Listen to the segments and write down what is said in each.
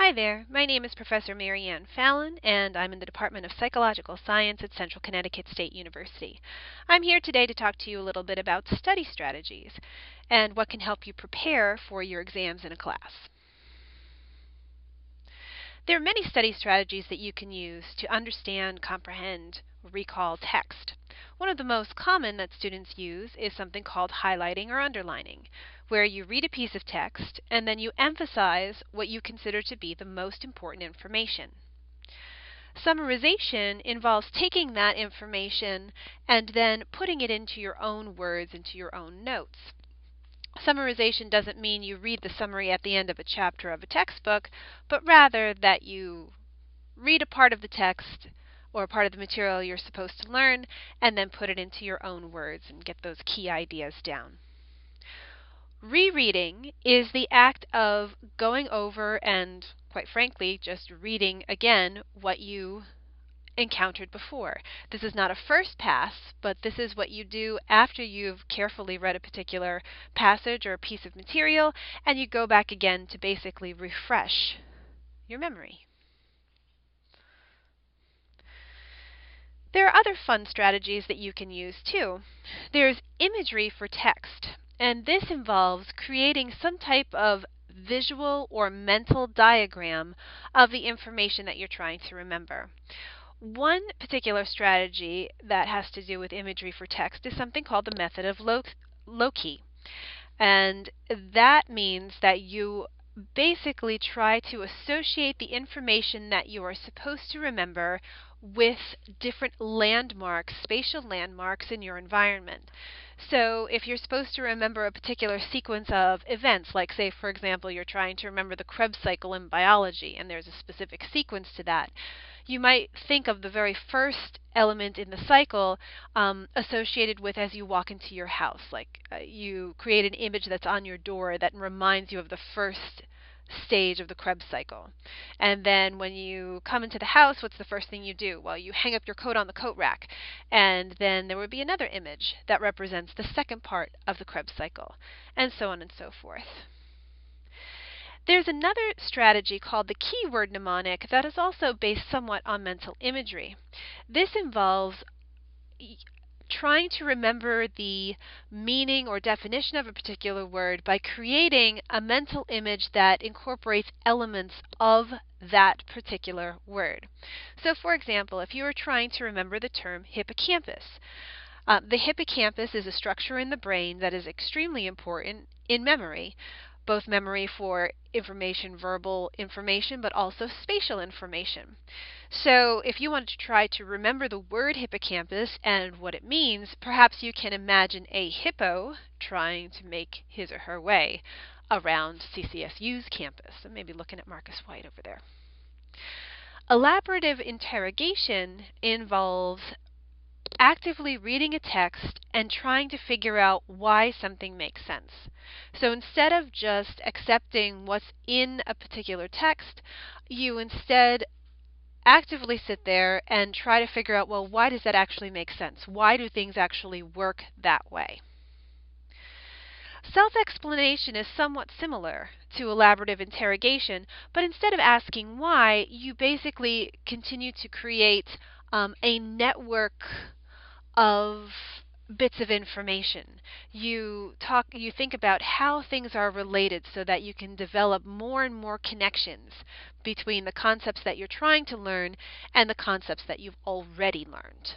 Hi there, my name is Professor Mary Ann Fallon, and I'm in the Department of Psychological Science at Central Connecticut State University. I'm here today to talk to you a little bit about study strategies and what can help you prepare for your exams in a class. There are many study strategies that you can use to understand, comprehend, or recall text. One of the most common that students use is something called highlighting or underlining, where you read a piece of text and then you emphasize what you consider to be the most important information. Summarization involves taking that information and then putting it into your own words, into your own notes. Summarization doesn't mean you read the summary at the end of a chapter of a textbook, but rather that you read a part of the text or a part of the material you're supposed to learn and then put it into your own words and get those key ideas down. Rereading is the act of going over and, quite frankly, just reading again what you encountered before. This is not a first pass, but this is what you do after you've carefully read a particular passage or a piece of material, and you go back again to basically refresh your memory. There are other fun strategies that you can use too. There's imagery for text, and this involves creating some type of visual or mental diagram of the information that you're trying to remember. One particular strategy that has to do with imagery for text is something called the method of Loki. And that means that you basically try to associate the information that you are supposed to remember with different landmarks, spatial landmarks in your environment. So if you're supposed to remember a particular sequence of events, like say for example you're trying to remember the Krebs cycle in biology and there's a specific sequence to that, you might think of the very first element in the cycle associated with as you walk into your house. Like you create an image that's on your door that reminds you of the first stage of the Krebs cycle. And then when you come into the house, what's the first thing you do? Well, you hang up your coat on the coat rack. And then there would be another image that represents the second part of the Krebs cycle, and so on and so forth. There's another strategy called the keyword mnemonic that is also based somewhat on mental imagery. This involves trying to remember the meaning or definition of a particular word by creating a mental image that incorporates elements of that particular word. So for example, if you were trying to remember the term hippocampus, the hippocampus is a structure in the brain that is extremely important in memory, both memory for information, verbal information, but also spatial information. So if you wanted to try to remember the word hippocampus and what it means, perhaps you can imagine a hippo trying to make his or her way around CCSU's campus. So maybe looking at Marcus White over there. Elaborative interrogation involves actively reading a text and trying to figure out why something makes sense. So instead of just accepting what's in a particular text, you instead actively sit there and try to figure out, well, why does that actually make sense? Why do things actually work that way? Self-explanation is somewhat similar to elaborative interrogation, but instead of asking why, you basically continue to create a network of bits of information. You think about how things are related so that you can develop more and more connections between the concepts that you're trying to learn and the concepts that you've already learned.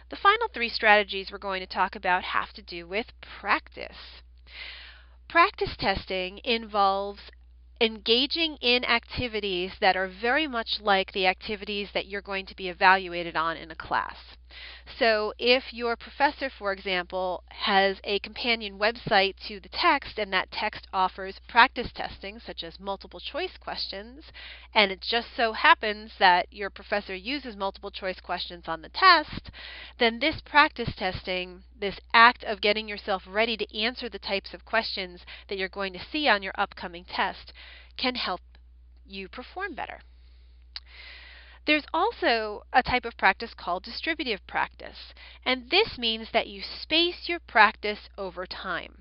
The final three strategies we're going to talk about have to do with practice. Practice testing involves engaging in activities that are very much like the activities that you're going to be evaluated on in a class. So if your professor, for example, has a companion website to the text and that text offers practice testing such as multiple choice questions, and it just so happens that your professor uses multiple choice questions on the test, then this practice testing, this act of getting yourself ready to answer the types of questions that you're going to see on your upcoming test, can help you perform better. There's also a type of practice called distributive practice, and this means that you space your practice over time.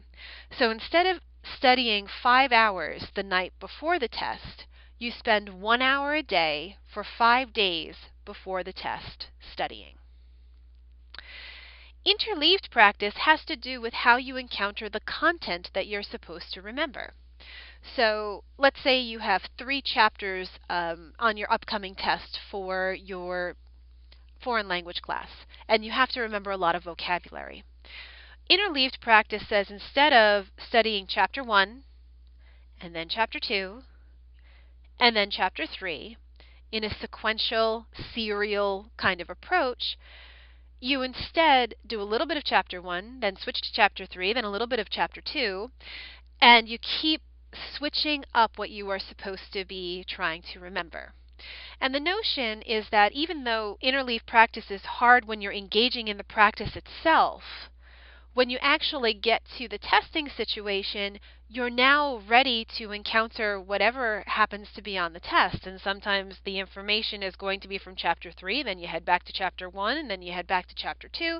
So instead of studying 5 hours the night before the test, you spend 1 hour a day for 5 days before the test studying. Interleaved practice has to do with how you encounter the content that you're supposed to remember. So let's say you have 3 chapters on your upcoming test for your foreign language class, and you have to remember a lot of vocabulary. Interleaved practice says instead of studying chapter 1, and then chapter 2, and then chapter 3, in a sequential, serial kind of approach, you instead do a little bit of chapter 1, then switch to chapter 3, then a little bit of chapter 2, and you keep switching up what you are supposed to be trying to remember. And the notion is that even though interleave practice is hard when you're engaging in the practice itself, when you actually get to the testing situation, you're now ready to encounter whatever happens to be on the test. And sometimes the information is going to be from chapter 3, then you head back to chapter 1, and then you head back to chapter 2.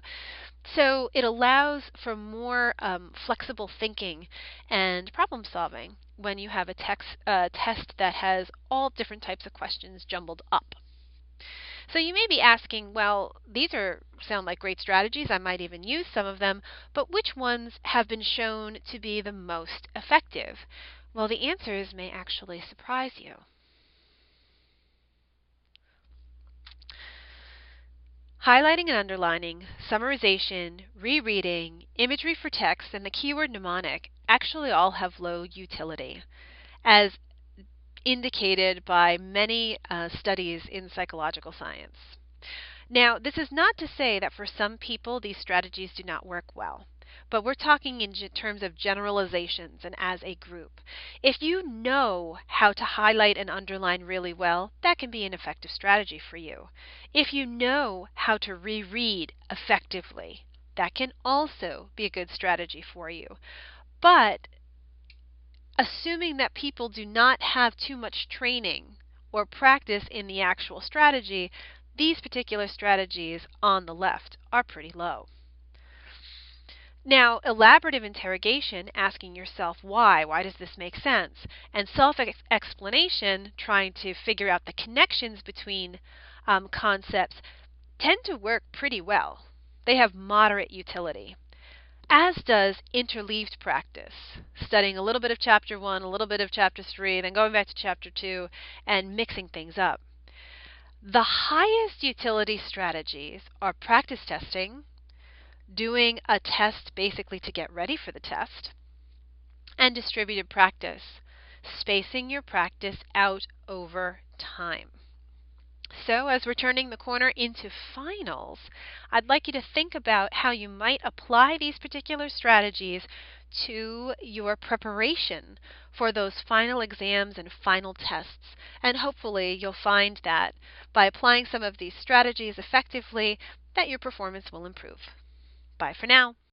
So it allows for more flexible thinking and problem solving when you have a test that has all different types of questions jumbled up. So you may be asking, well, these sound like great strategies. I might even use some of them, but which ones have been shown to be the most effective? Well, the answers may actually surprise you. Highlighting and underlining, summarization, rereading, imagery for text, and the keyword mnemonic actually all have low utility, as indicated by many studies in psychological science. Now, this is not to say that for some people these strategies do not work well, but we're talking in terms of generalizations and as a group. If you know how to highlight and underline really well, that can be an effective strategy for you. If you know how to reread effectively, that can also be a good strategy for you. But assuming that people do not have too much training or practice in the actual strategy, these particular strategies on the left are pretty low. Now, elaborative interrogation, asking yourself why does this make sense, and self-explanation, trying to figure out the connections between concepts, tend to work pretty well. They have moderate utility, as does interleaved practice, studying a little bit of chapter 1, a little bit of chapter 3, then going back to chapter 2, and mixing things up. The highest utility strategies are practice testing, doing a test basically to get ready for the test, and distributed practice, spacing your practice out over time. So as we're turning the corner into finals, I'd like you to think about how you might apply these particular strategies to your preparation for those final exams and final tests. And hopefully you'll find that by applying some of these strategies effectively, that your performance will improve. Bye for now.